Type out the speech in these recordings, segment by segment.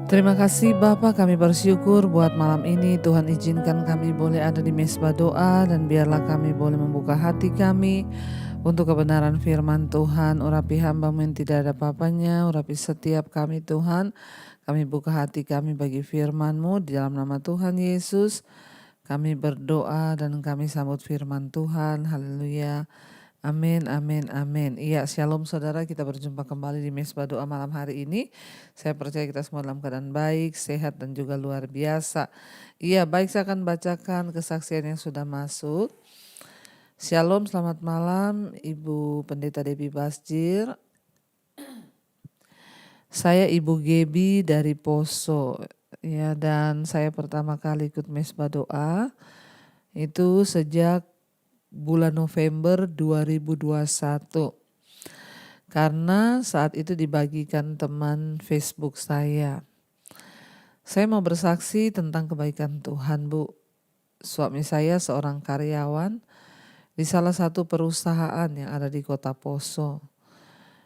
Terima kasih Bapa, kami bersyukur buat malam ini Tuhan izinkan kami boleh ada di mesbah doa dan biarlah kami boleh membuka hati kami untuk kebenaran firman Tuhan. Urapi hamba-Mu yang tidak ada papanya, urapi setiap kami Tuhan. Kami buka hati kami bagi firman-Mu di dalam nama Tuhan Yesus. Kami berdoa dan kami sambut firman Tuhan. Haleluya. Amin, amin, amin. Iya, shalom saudara, kita berjumpa kembali di mesbah doa malam hari ini. Saya percaya kita semua dalam keadaan baik, sehat dan juga luar biasa. Iya, baik, saya akan bacakan kesaksian yang sudah masuk. Shalom, selamat malam Ibu Pendeta Debbie Basjir. Saya Ibu Gebi dari Poso. Ya, dan saya pertama kali ikut mesbah doa itu sejak bulan November 2021. Karena saat itu dibagikan teman Facebook saya. Saya mau bersaksi tentang kebaikan Tuhan, Bu. Suami saya seorang karyawan di salah satu perusahaan yang ada di Kota Poso.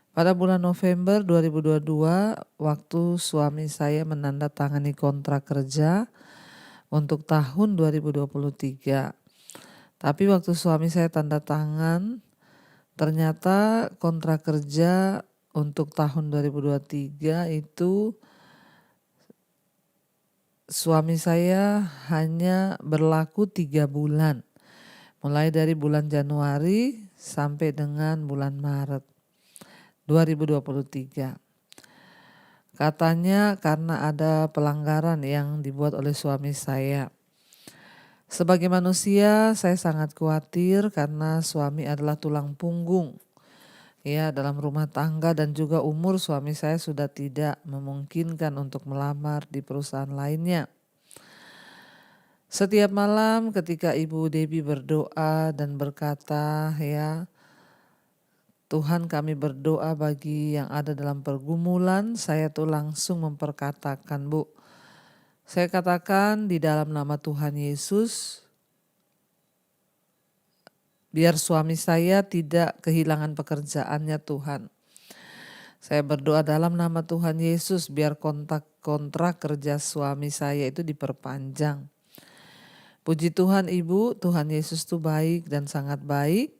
Pada bulan November 2022, waktu suami saya menandatangani kontrak kerja untuk tahun 2023. Tapi waktu suami saya tanda tangan, ternyata kontrak kerja untuk tahun 2023 itu suami saya hanya berlaku 3 bulan. Mulai dari bulan Januari sampai dengan bulan Maret 2023. Katanya karena ada pelanggaran yang dibuat oleh suami saya. Sebagai manusia, saya sangat khawatir karena suami adalah tulang punggung ya dalam rumah tangga dan juga umur suami saya sudah tidak memungkinkan untuk melamar di perusahaan lainnya. Setiap malam ketika Ibu Debbie berdoa dan berkata, ya Tuhan, kami berdoa bagi yang ada dalam pergumulan, saya tuh langsung memperkatakan, Bu. Saya katakan di dalam nama Tuhan Yesus, biar suami saya tidak kehilangan pekerjaannya Tuhan. Saya berdoa dalam nama Tuhan Yesus biar kontrak kerja suami saya itu diperpanjang. Puji Tuhan Ibu, Tuhan Yesus tuh baik dan sangat baik.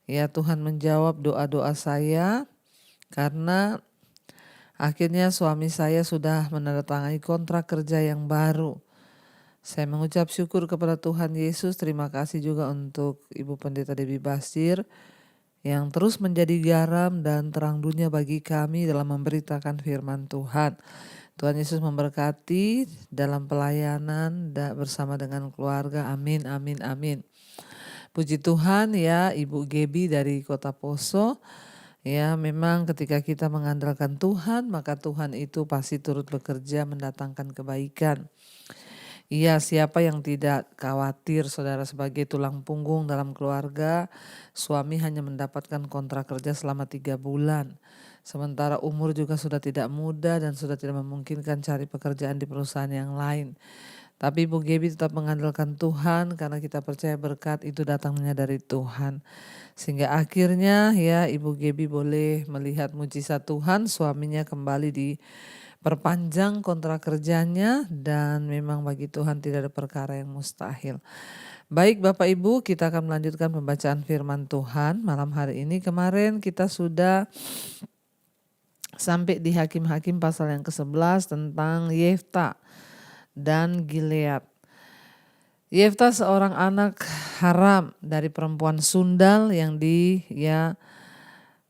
Ya Tuhan menjawab doa-doa saya karena akhirnya suami saya sudah menandatangani kontrak kerja yang baru. Saya mengucap syukur kepada Tuhan Yesus, terima kasih juga untuk Ibu Pendeta Debbie Basjir yang terus menjadi garam dan terang dunia bagi kami dalam memberitakan firman Tuhan. Tuhan Yesus memberkati dalam pelayanan bersama dengan keluarga. Amin, amin, amin. Puji Tuhan ya Ibu Gebi dari Kota Poso. Ya memang ketika kita mengandalkan Tuhan maka Tuhan itu pasti turut bekerja mendatangkan kebaikan. Iya, siapa yang tidak khawatir saudara sebagai tulang punggung dalam keluarga, suami hanya mendapatkan kontrak kerja selama 3 bulan. Sementara umur juga sudah tidak muda dan sudah tidak memungkinkan cari pekerjaan di perusahaan yang lain. Tapi Ibu Gebi tetap mengandalkan Tuhan karena kita percaya berkat itu datangnya dari Tuhan. Sehingga akhirnya ya Ibu Gebi boleh melihat mujizat Tuhan, suaminya kembali diperpanjang kontrak kerjanya dan memang bagi Tuhan tidak ada perkara yang mustahil. Baik Bapak Ibu, kita akan melanjutkan pembacaan firman Tuhan malam hari ini. Kemarin kita sudah sampai di Hakim-Hakim pasal yang ke-11 tentang Yefta dan Gilead. Yefta seorang anak haram dari perempuan sundal yang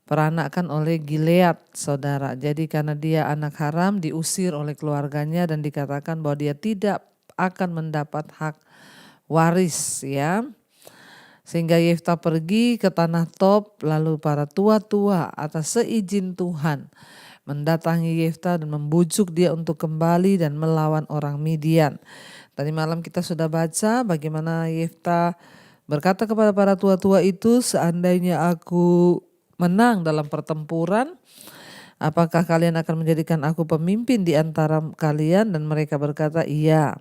peranakan oleh Gilead, saudara. Jadi karena dia anak haram diusir oleh keluarganya dan dikatakan bahwa dia tidak akan mendapat hak waris ya. Sehingga Yefta pergi ke tanah Tob, lalu para tua-tua atas seizin Tuhan mendatangi Yefta dan membujuk dia untuk kembali dan melawan orang Midian. Tadi malam kita sudah baca bagaimana Yefta berkata kepada para tua-tua itu, seandainya aku menang dalam pertempuran, apakah kalian akan menjadikan aku pemimpin di antara kalian? Dan mereka berkata, iya.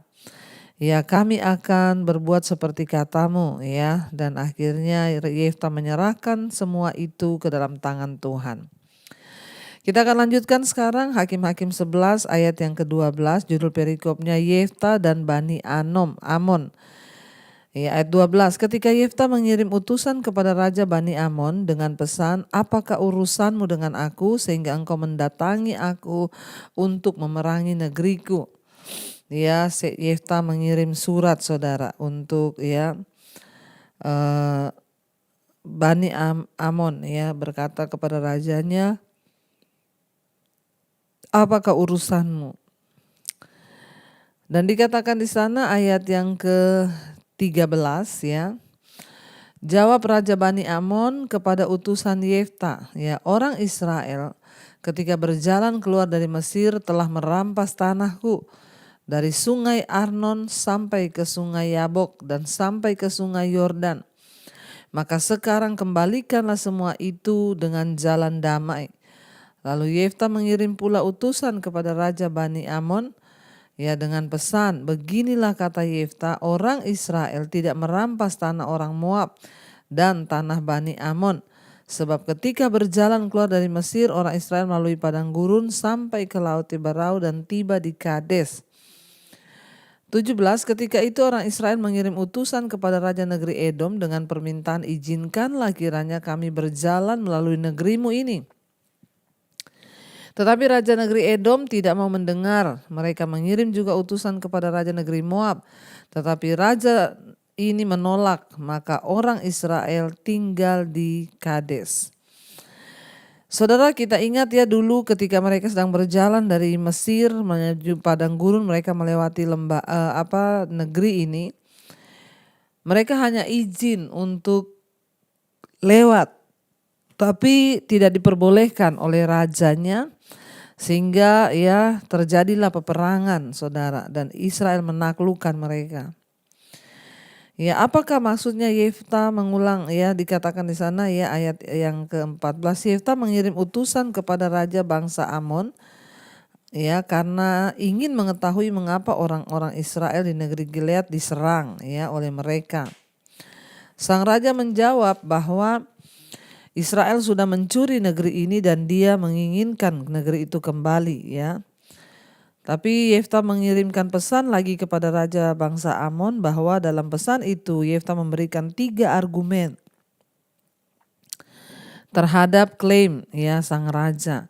Ya kami akan berbuat seperti katamu ya. Dan akhirnya Yefta menyerahkan semua itu ke dalam tangan Tuhan. Kita akan lanjutkan sekarang Hakim-Hakim 11 ayat yang ke-12, judul perikopnya Yefta dan Bani Amon. Ya, ayat 12, ketika Yefta mengirim utusan kepada Raja Bani Amon dengan pesan, apakah urusanmu dengan aku sehingga engkau mendatangi aku untuk memerangi negeriku? Ya, Yefta mengirim surat saudara untuk Bani Amon ya, berkata kepada rajanya, apakah urusanmu? Dan dikatakan di sana ayat yang ke-13 ya. Jawab Raja Bani Amon kepada utusan Yefta, ya, orang Israel ketika berjalan keluar dari Mesir telah merampas tanahku dari sungai Arnon sampai ke sungai Yabok dan sampai ke sungai Yordan. Maka sekarang kembalikanlah semua itu dengan jalan damai. Lalu Yefta mengirim pula utusan kepada Raja Bani Amon, ya, dengan pesan, beginilah kata Yefta, orang Israel tidak merampas tanah orang Moab dan tanah Bani Amon. Sebab ketika berjalan keluar dari Mesir, orang Israel melalui padang gurun sampai ke laut Tiberau dan tiba di Kades. 17, ketika itu orang Israel mengirim utusan kepada Raja negeri Edom dengan permintaan, izinkanlah kiranya kami berjalan melalui negerimu ini. Tetapi Raja negeri Edom tidak mau mendengar. Mereka mengirim juga utusan kepada Raja negeri Moab. Tetapi Raja ini menolak, maka orang Israel tinggal di Kades. Saudara, kita ingat ya dulu ketika mereka sedang berjalan dari Mesir menuju padang gurun, mereka melewati negeri ini. Mereka hanya izin untuk lewat, tapi tidak diperbolehkan oleh rajanya. Sehingga ya terjadilah peperangan saudara, dan Israel menaklukkan mereka. Ya, apakah maksudnya Yefta mengulang ya, dikatakan di sana ya ayat yang ke-14, Yefta mengirim utusan kepada raja bangsa Amon ya karena ingin mengetahui mengapa orang-orang Israel di negeri Gilead diserang ya oleh mereka. Sang raja menjawab bahwa Israel sudah mencuri negeri ini dan dia menginginkan negeri itu kembali ya. Tapi Yefta mengirimkan pesan lagi kepada raja bangsa Amon bahwa dalam pesan itu Yefta memberikan 3 argumen terhadap klaim ya sang raja.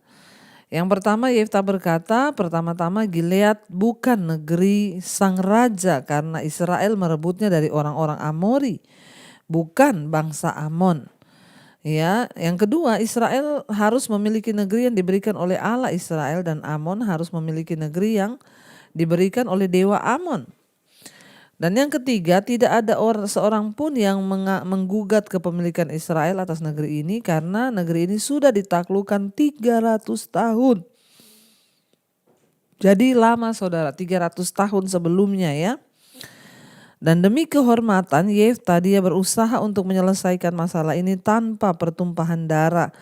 Yang pertama, Yefta berkata, pertama-tama Gilead bukan negeri sang raja karena Israel merebutnya dari orang-orang Amori, bukan bangsa Amon. Ya, yang kedua, Israel harus memiliki negeri yang diberikan oleh Allah Israel dan Amon harus memiliki negeri yang diberikan oleh dewa Amon. Dan yang ketiga, tidak ada seorang pun yang menggugat kepemilikan Israel atas negeri ini karena negeri ini sudah ditaklukkan 300 tahun. Jadi lama saudara, 300 tahun sebelumnya ya. Dan demi kehormatan Yefta dia berusaha untuk menyelesaikan masalah ini tanpa pertumpahan darah.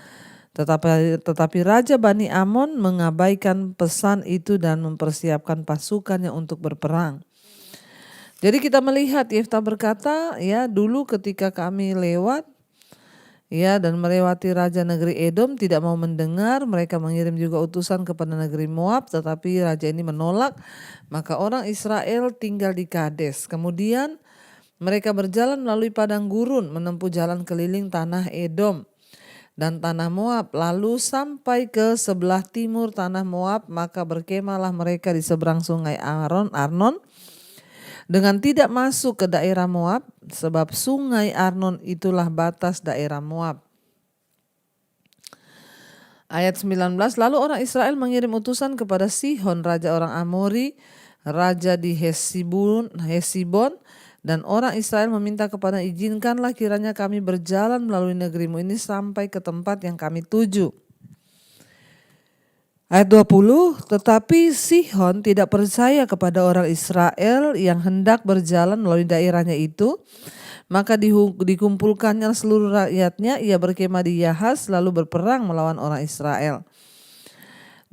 Tetapi Raja Bani Amon mengabaikan pesan itu dan mempersiapkan pasukannya untuk berperang. Jadi kita melihat Yefta berkata, ya dulu ketika kami lewat ya dan melewati raja negeri Edom tidak mau mendengar, mereka mengirim juga utusan kepada negeri Moab tetapi raja ini menolak, maka orang Israel tinggal di Kades. Kemudian mereka berjalan melalui padang gurun menempuh jalan keliling tanah Edom dan tanah Moab lalu sampai ke sebelah timur tanah Moab, maka berkemahlah mereka di seberang sungai Arnon dengan tidak masuk ke daerah Moab, sebab sungai Arnon itulah batas daerah Moab. Ayat 19, lalu orang Israel mengirim utusan kepada Sihon, raja orang Amori, raja di Hesibon, dan orang Israel meminta kepada izinkanlah kiranya kami berjalan melalui negerimu ini sampai ke tempat yang kami tuju. Ayat 20, tetapi Sihon tidak percaya kepada orang Israel yang hendak berjalan melalui daerahnya itu. Maka dikumpulkannya seluruh rakyatnya, ia berkemah di Yahas lalu berperang melawan orang Israel.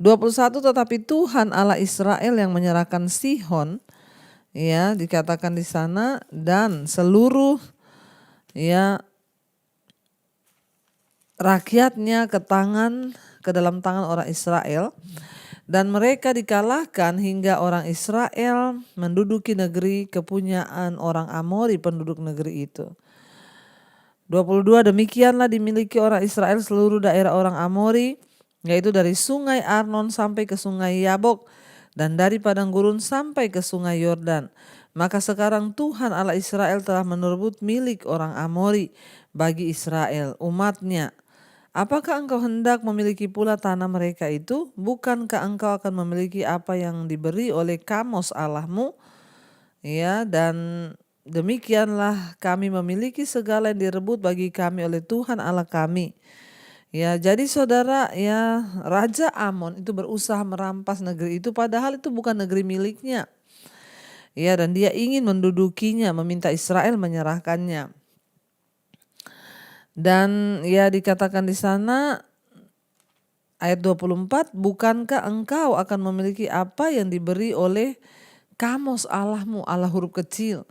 21, tetapi Tuhan Allah Israel yang menyerahkan Sihon, ya dikatakan di sana, dan seluruh ya rakyatnya ke ke dalam tangan orang Israel, dan mereka dikalahkan hingga orang Israel menduduki negeri kepunyaan orang Amori penduduk negeri itu. 22, demikianlah dimiliki orang Israel seluruh daerah orang Amori, yaitu dari sungai Arnon sampai ke sungai Yabok, dan dari padang gurun sampai ke sungai Yordan. Maka sekarang Tuhan Allah Israel telah merebut milik orang Amori bagi Israel, umatnya. Apakah engkau hendak memiliki pula tanah mereka itu? Bukankah engkau akan memiliki apa yang diberi oleh Kamos Allahmu? Ya, dan demikianlah kami memiliki segala yang direbut bagi kami oleh Tuhan Allah kami. Ya, jadi saudara, ya, Raja Amon itu berusaha merampas negeri itu, padahal itu bukan negeri miliknya. Ya, dan dia ingin mendudukinya, meminta Israel menyerahkannya. Dan ya dikatakan di sana ayat 24, bukankah engkau akan memiliki apa yang diberi oleh Kamos Allahmu, Allah huruf kecil.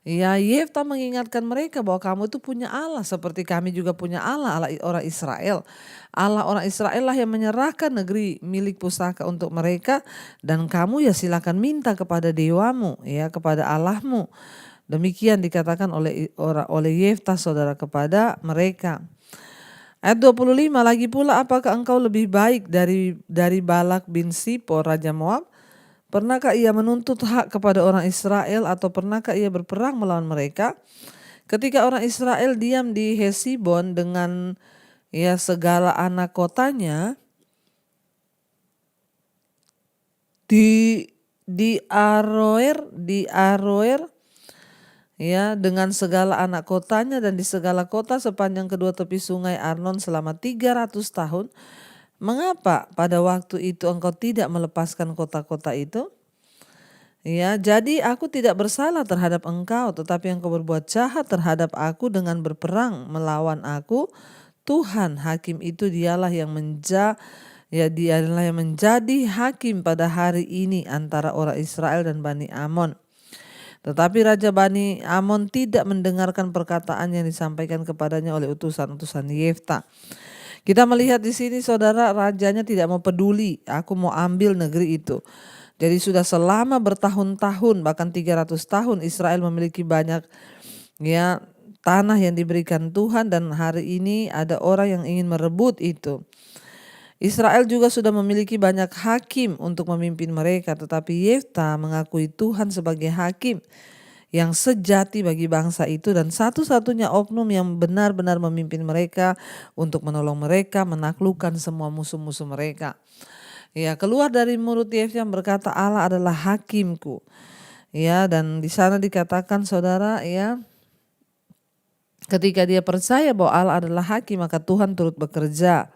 Ya, Yefta mengingatkan mereka bahwa kamu itu punya Allah seperti kami juga punya Allah, Allah orang Israel. Allah orang Israel lah yang menyerahkan negeri milik pusaka untuk mereka, dan kamu ya silakan minta kepada dewamu, ya, kepada Allahmu. Demikian dikatakan oleh Yefta saudara kepada mereka. Ayat 25, lagi pula apakah engkau lebih baik dari Balak bin Sipor Raja Moab? Pernahkah ia menuntut hak kepada orang Israel atau pernahkah ia berperang melawan mereka? Ketika orang Israel diam di Hesibon dengan ya segala anak kotanya, di Aroer ya dengan segala anak kotanya dan di segala kota sepanjang kedua tepi sungai Arnon selama 300 tahun. Mengapa pada waktu itu engkau tidak melepaskan kota-kota itu? Ya, jadi aku tidak bersalah terhadap engkau, tetapi engkau berbuat jahat terhadap aku dengan berperang melawan aku. Tuhan hakim itu dialah yang dialah yang menjadi hakim pada hari ini antara orang Israel dan Bani Amon. Tetapi Raja Bani Amon tidak mendengarkan perkataan yang disampaikan kepadanya oleh utusan-utusan Yefta. Kita melihat di sini saudara, rajanya tidak mau peduli, aku mau ambil negeri itu. Jadi sudah selama bertahun-tahun bahkan 300 tahun Israel memiliki banyak ya tanah yang diberikan Tuhan, dan hari ini ada orang yang ingin merebut itu. Israel juga sudah memiliki banyak hakim untuk memimpin mereka, tetapi Yefta mengakui Tuhan sebagai hakim yang sejati bagi bangsa itu dan satu-satunya oknum yang benar-benar memimpin mereka untuk menolong mereka menaklukkan semua musuh-musuh mereka. Ya, keluar dari mulut Yefta yang berkata Allah adalah hakimku. Ya, dan di sana dikatakan saudara, ya, ketika dia percaya bahwa Allah adalah hakim, maka Tuhan turut bekerja.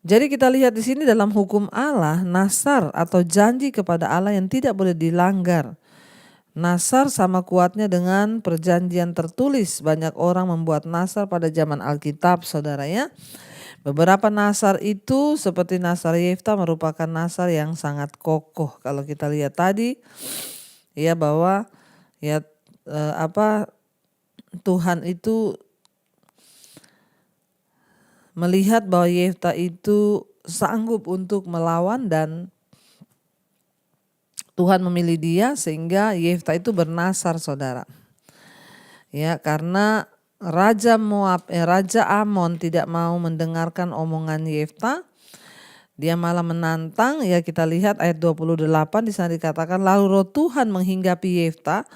Jadi kita lihat di sini dalam hukum Allah, nasar atau janji kepada Allah yang tidak boleh dilanggar. Nasar sama kuatnya dengan perjanjian tertulis. Banyak orang membuat nasar pada zaman Alkitab, saudara, ya. Beberapa nasar itu seperti nasar Yefta merupakan nasar yang sangat kokoh. Kalau kita lihat tadi, ya, bahwa ya Tuhan itu melihat bahwa Yefta itu sanggup untuk melawan dan Tuhan memilih dia sehingga Yefta itu bernasar, saudara. Ya, karena Raja Amon tidak mau mendengarkan omongan Yefta. Dia malah menantang. Ya, kita lihat ayat 28 di sana dikatakan lalu roh Tuhan menghinggapi Yefta.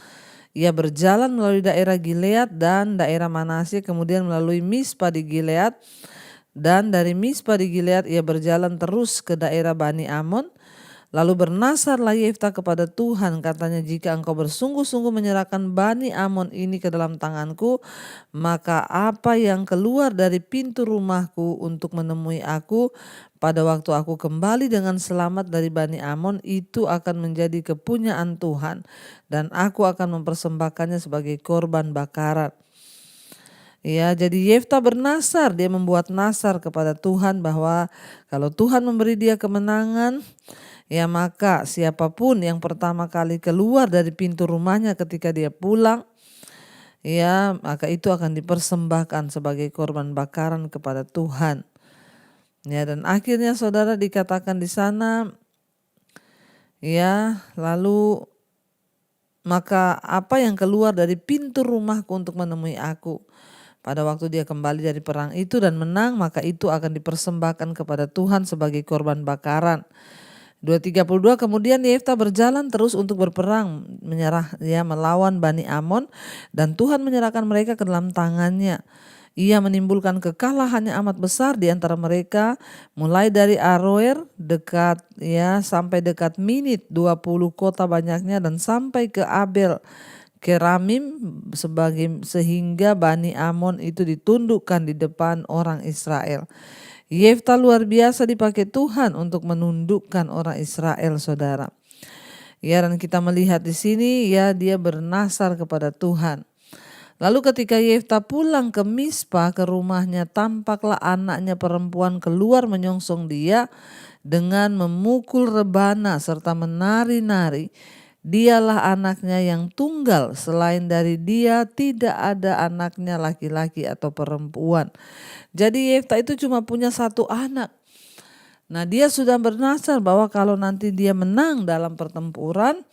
Ia berjalan melalui daerah Gilead dan daerah Manasye, kemudian melalui Mispa di Gilead, dan dari Mispa di Gilead ia berjalan terus ke daerah Bani Amon. Lalu bernasarlah Yefta kepada Tuhan, katanya, jika engkau bersungguh-sungguh menyerahkan Bani Amon ini ke dalam tanganku, maka apa yang keluar dari pintu rumahku untuk menemui aku pada waktu aku kembali dengan selamat dari Bani Amon itu akan menjadi kepunyaan Tuhan, dan aku akan mempersembahkannya sebagai korban bakaran. Ya, jadi Yefta bernasar, dia membuat nasar kepada Tuhan bahwa kalau Tuhan memberi dia kemenangan, ya, maka siapapun yang pertama kali keluar dari pintu rumahnya ketika dia pulang, ya, maka itu akan dipersembahkan sebagai korban bakaran kepada Tuhan. Ya, dan akhirnya saudara dikatakan di sana, ya, lalu maka apa yang keluar dari pintu rumahku untuk menemui aku pada waktu dia kembali dari perang itu dan menang, maka itu akan dipersembahkan kepada Tuhan sebagai korban bakaran. 2:32 kemudian Yefta berjalan terus untuk berperang melawan Bani Amon, dan Tuhan menyerahkan mereka ke dalam tangannya. Ia menimbulkan kekalahan yang amat besar di antara mereka, mulai dari Aroer sampai dekat Minit, 20 kota banyaknya, dan sampai ke Abel Keramim, sehingga Bani Amon itu ditundukkan di depan orang Israel. Yefta luar biasa dipakai Tuhan untuk menundukkan orang Israel, saudara. Ya, dan kita melihat di sini ya, dia bernasar kepada Tuhan. Lalu ketika Yefta pulang ke Mispa, ke rumahnya, tampaklah anaknya perempuan keluar menyongsong dia dengan memukul rebana serta menari-nari. Dialah anaknya yang tunggal, selain dari dia tidak ada anaknya laki-laki atau perempuan. Jadi Yefta itu cuma punya satu anak. Nah, dia sudah bernasar bahwa kalau nanti dia menang dalam pertempuran,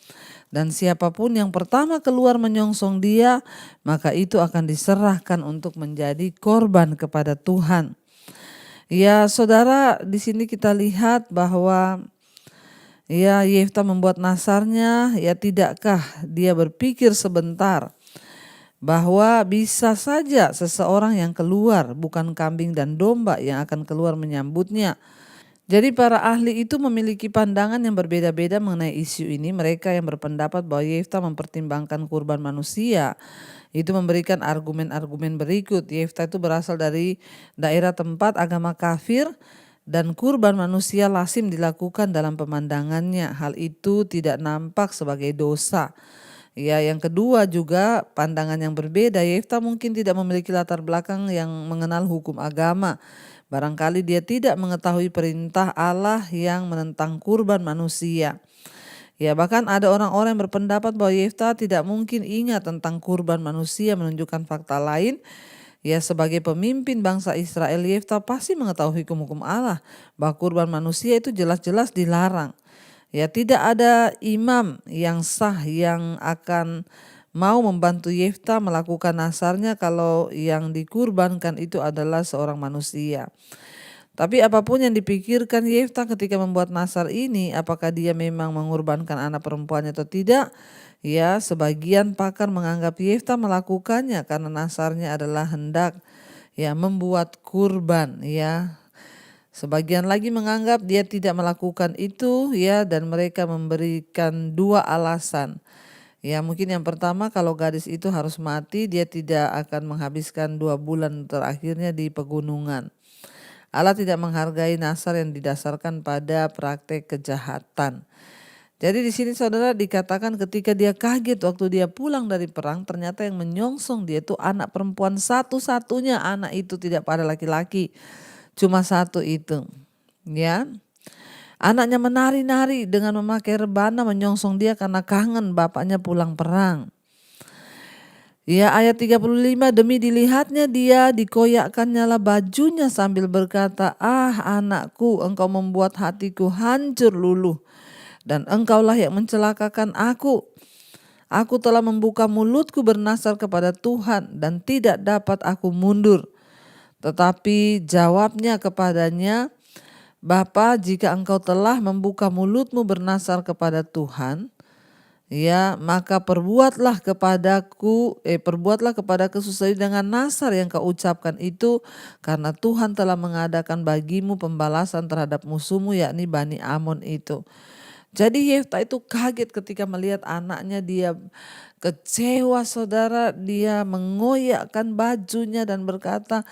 dan siapapun yang pertama keluar menyongsong dia, maka itu akan diserahkan untuk menjadi korban kepada Tuhan. Ya, saudara, di sini kita lihat bahwa ya, Yefta membuat nasarnya, ya, tidakkah dia berpikir sebentar bahwa bisa saja seseorang yang keluar, bukan kambing dan domba yang akan keluar menyambutnya. Jadi para ahli itu memiliki pandangan yang berbeda-beda mengenai isu ini. Mereka yang berpendapat bahwa Yefta mempertimbangkan kurban manusia itu memberikan argumen-argumen berikut. Yefta itu berasal dari daerah tempat agama kafir dan kurban manusia lazim dilakukan dalam pemandangannya. Hal itu tidak nampak sebagai dosa. Ya, yang kedua juga pandangan yang berbeda. Yefta mungkin tidak memiliki latar belakang yang mengenal hukum agama. Barangkali dia tidak mengetahui perintah Allah yang menentang kurban manusia. Ya, bahkan ada orang-orang yang berpendapat bahwa Yefta tidak mungkin ingat tentang kurban manusia, menunjukkan fakta lain. Ya, sebagai pemimpin bangsa Israel, Yefta pasti mengetahui hukum-hukum Allah bahwa kurban manusia itu jelas-jelas dilarang. Ya, tidak ada imam yang sah yang akan mau membantu Yefta melakukan nasarnya kalau yang dikurbankan itu adalah seorang manusia. Tapi apapun yang dipikirkan Yefta ketika membuat nasar ini, apakah dia memang mengorbankan anak perempuannya atau tidak, ya, sebagian pakar menganggap Yefta melakukannya karena nasarnya adalah hendak ya membuat kurban, ya. Sebagian lagi menganggap dia tidak melakukan itu, ya, dan mereka memberikan dua alasan. Ya, mungkin yang pertama, kalau gadis itu harus mati, dia tidak akan menghabiskan 2 bulan terakhirnya di pegunungan. Allah tidak menghargai nasar yang didasarkan pada praktek kejahatan. Jadi di sini saudara dikatakan ketika dia kaget waktu dia pulang dari perang, ternyata yang menyongsong dia itu anak perempuan satu-satunya. Anak itu tidak pada laki-laki, cuma satu itu. Ya. Anaknya menari-nari dengan memakai rebana menyongsong dia karena kangen bapaknya pulang perang. Ya, ayat 35, demi dilihatnya dia dikoyakkannya lah bajunya sambil berkata, "Ah anakku, engkau membuat hatiku hancur luluh, dan engkaulah yang mencelakakan aku. Aku telah membuka mulutku bernasar kepada Tuhan dan tidak dapat aku mundur." Tetapi jawabnya kepadanya, "Bapa, jika engkau telah membuka mulutmu bernasar kepada Tuhan, ya, maka perbuatlah kepadaku sesuai dengan nasar yang kau ucapkan itu, karena Tuhan telah mengadakan bagimu pembalasan terhadap musuhmu, yakni Bani Amon itu." Jadi Yefta itu kaget ketika melihat anaknya, dia kecewa saudara, dia mengoyakkan bajunya dan berkata,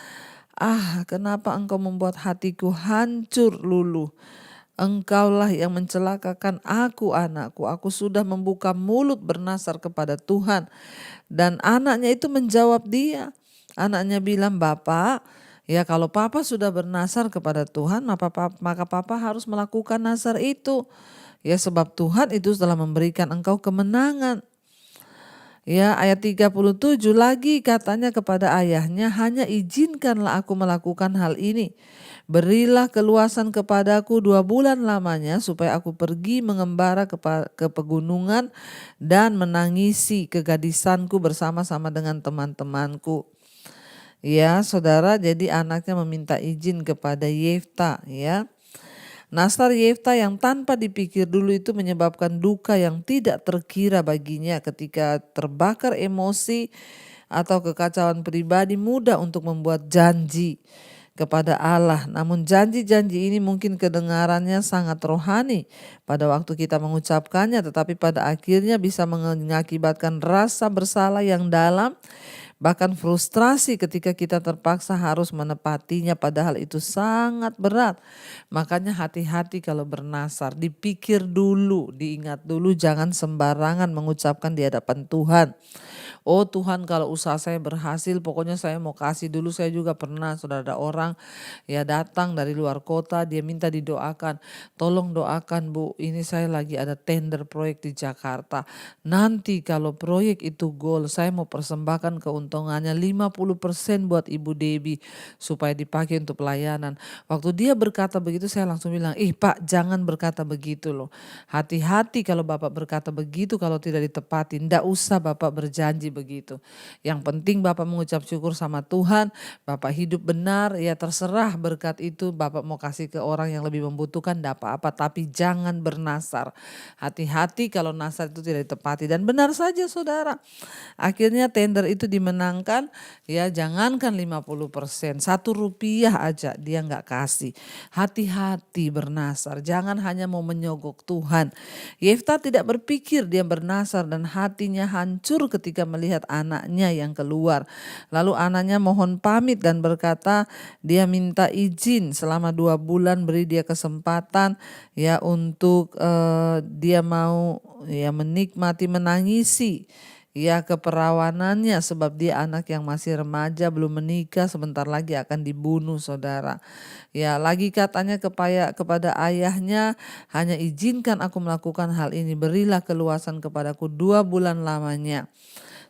"Ah, kenapa engkau membuat hatiku hancur luluh? Engkaulah yang mencelakakan aku, anakku. Aku sudah membuka mulut bernasar kepada Tuhan." Dan anaknya itu menjawab dia. Anaknya bilang, "Bapak, ya kalau papa sudah bernasar kepada Tuhan, maka papa harus melakukan nasar itu. Ya, sebab Tuhan itu telah memberikan engkau kemenangan." Ya, ayat 37 lagi katanya kepada ayahnya, "Hanya izinkanlah aku melakukan hal ini. Berilah keluasan kepadaku 2 bulan lamanya supaya aku pergi mengembara ke pegunungan dan menangisi kegadisanku bersama-sama dengan teman-temanku. Ya, saudara, jadi anaknya meminta izin kepada Yefta, ya. Nasar Yefta yang tanpa dipikir dulu itu menyebabkan duka yang tidak terkira baginya. Ketika terbakar emosi atau kekacauan pribadi, mudah untuk membuat janji kepada Allah. Namun janji-janji ini mungkin kedengarannya sangat rohani pada waktu kita mengucapkannya, tetapi pada akhirnya bisa mengakibatkan rasa bersalah yang dalam, bahkan frustrasi ketika kita terpaksa harus menepatinya, padahal itu sangat berat. Makanya hati-hati kalau bernasar, dipikir dulu, diingat dulu, jangan sembarangan mengucapkan di hadapan Tuhan. Oh Tuhan, kalau usaha saya berhasil, pokoknya saya mau kasih dulu. Saya juga pernah, saudara, ada orang ya datang dari luar kota, dia minta didoakan. Tolong doakan Bu, ini saya lagi ada tender proyek di Jakarta. Nanti kalau proyek itu goal, saya mau persembahkan keuntungannya 50% buat Ibu Debbie supaya dipakai untuk pelayanan. Waktu dia berkata begitu, saya langsung bilang, Pak, jangan berkata begitu loh. Hati-hati kalau Bapak berkata begitu, kalau tidak ditepati. Nggak usah Bapak berjanji begitu. Yang penting Bapak mengucap syukur sama Tuhan, Bapak hidup benar, ya terserah berkat itu Bapak mau kasih ke orang yang lebih membutuhkan, enggak apa-apa, tapi jangan bernasar. Hati-hati kalau nasar itu tidak ditepati. Dan benar saja saudara, akhirnya tender itu dimenangkan, ya jangankan 50%, 1 rupiah aja dia enggak kasih. Hati-hati bernasar, jangan hanya mau menyogok Tuhan. Yefta tidak berpikir dia bernasar dan hatinya hancur ketika melihat anaknya yang keluar. Lalu anaknya mohon pamit dan berkata dia minta izin selama 2 bulan, beri dia kesempatan ya untuk dia mau ya menikmati, menangisi ya keperawanannya, sebab dia anak yang masih remaja, belum menikah, sebentar lagi akan dibunuh saudara. Ya lagi katanya kepada ayahnya, hanya izinkan aku melakukan hal ini, berilah keluasan kepadaku 2 bulan lamanya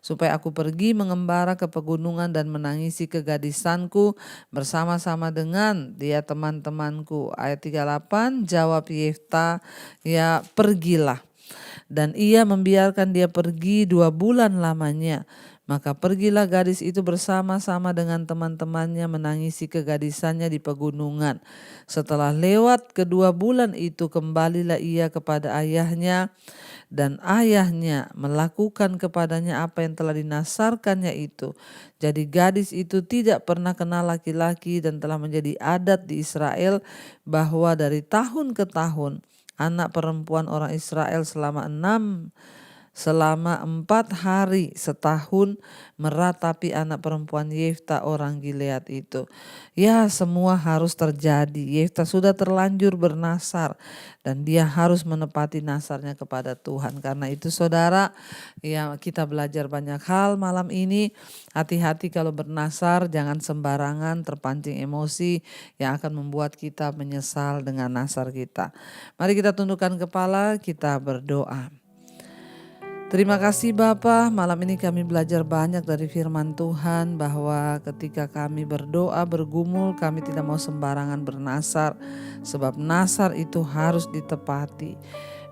supaya aku pergi mengembara ke pegunungan dan menangisi kegadisanku bersama-sama dengan dia teman-temanku. Ayat 38, jawab Yefta, ya pergilah. Dan ia membiarkan dia pergi 2 bulan lamanya. Maka pergilah gadis itu bersama-sama dengan teman-temannya menangisi kegadisannya di pegunungan. Setelah lewat kedua bulan itu, kembalilah ia kepada ayahnya, dan ayahnya melakukan kepadanya apa yang telah dinasarkannya itu. Jadi gadis itu tidak pernah kenal laki-laki, dan telah menjadi adat di Israel bahwa dari tahun ke tahun anak perempuan orang Israel selama 4 hari setahun meratapi anak perempuan Yefta orang Gilead itu. Ya semua harus terjadi. Yefta sudah terlanjur bernasar dan dia harus menepati nasarnya kepada Tuhan. Karena itu saudara, ya kita belajar banyak hal malam ini. Hati-hati kalau bernasar, jangan sembarangan terpancing emosi yang akan membuat kita menyesal dengan nasar kita. Mari kita tundukkan kepala, kita berdoa. Terima kasih Bapa, malam ini kami belajar banyak dari firman Tuhan bahwa ketika kami berdoa, bergumul, kami tidak mau sembarangan bernasar, sebab nasar itu harus ditepati.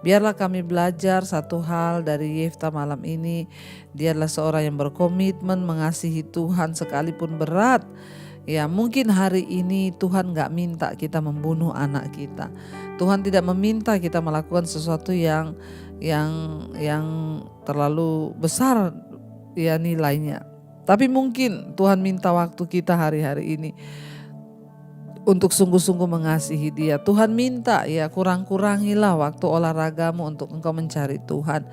Biarlah kami belajar satu hal dari Yefta malam ini, dia adalah seorang yang berkomitmen mengasihi Tuhan sekalipun berat. Ya mungkin hari ini Tuhan gak minta kita membunuh anak kita. Tuhan tidak meminta kita melakukan sesuatu yang terlalu besar ya nilainya. Tapi mungkin Tuhan minta waktu kita hari-hari ini untuk sungguh-sungguh mengasihi Dia. Tuhan minta ya kurang-kurangilah waktu olahragamu untuk engkau mencari Tuhan.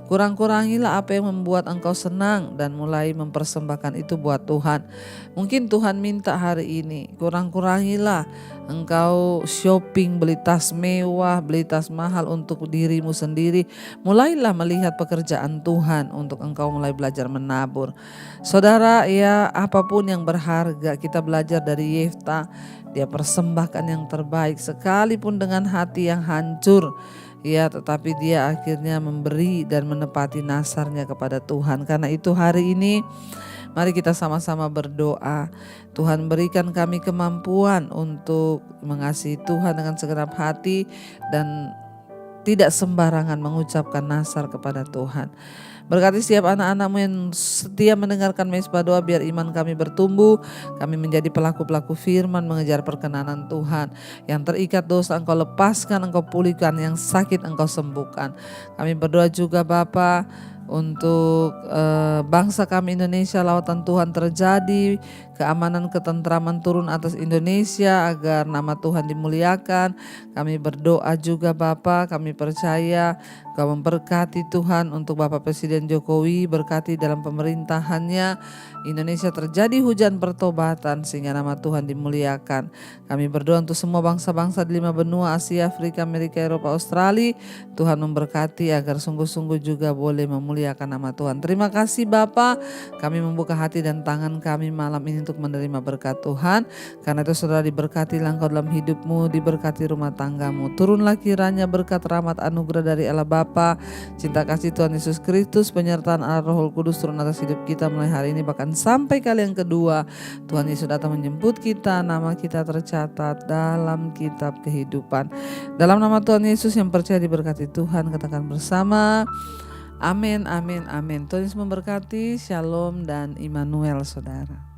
Kurang-kurangilah apa yang membuat engkau senang dan mulai mempersembahkan itu buat Tuhan. Mungkin Tuhan minta hari ini kurang-kurangilah engkau shopping, beli tas mewah, beli tas mahal untuk dirimu sendiri. Mulailah melihat pekerjaan Tuhan untuk engkau mulai belajar menabur. Saudara, ya apapun yang berharga kita belajar dari Yefta. Dia persembahkan yang terbaik sekalipun dengan hati yang hancur. Ya, tetapi dia akhirnya memberi dan menepati nasarnya kepada Tuhan. Karena itu hari ini Mari kita sama-sama berdoa. Tuhan, berikan kami kemampuan untuk mengasihi Tuhan dengan segenap hati dan tidak sembarangan mengucapkan nazar kepada Tuhan. Berkati setiap anak-anak-Mu yang setia mendengarkan Mezbah Doa, biar iman kami bertumbuh, kami menjadi pelaku-pelaku firman, mengejar perkenanan Tuhan. Yang terikat dosa Engkau lepaskan, Engkau pulihkan, yang sakit Engkau sembuhkan. Kami berdoa juga Bapa untuk bangsa kami Indonesia, lawatan Tuhan terjadi, keamanan ketentraman turun atas Indonesia agar nama Tuhan dimuliakan. Kami berdoa juga Bapa, kami percaya Kau memberkati Tuhan untuk Bapak Presiden Jokowi, berkati dalam pemerintahannya. Indonesia terjadi hujan pertobatan sehingga nama Tuhan dimuliakan. Kami berdoa untuk semua bangsa-bangsa di 5 benua, Asia, Afrika, Amerika, Eropa, Australia. Tuhan memberkati agar sungguh-sungguh juga boleh memuliakan nama Tuhan. Terima kasih Bapa, kami membuka hati dan tangan kami malam ini untuk menerima berkat Tuhan. Karena itu saudara, diberkatilah engkau dalam hidupmu, diberkati rumah tanggamu. Turunlah kiranya berkat rahmat anugerah dari Allah Bapa, cinta kasih Tuhan Yesus Kristus, penyertaan Allah Roh Kudus turun atas hidup kita mulai hari ini bahkan sampai kali yang kedua. Tuhan Yesus datang menjemput kita, nama kita tercatat dalam kitab kehidupan. Dalam nama Tuhan Yesus yang percaya diberkati Tuhan, katakan bersama, amin, amin, amin. Tuhan Yesus memberkati. Shalom dan Immanuel saudara.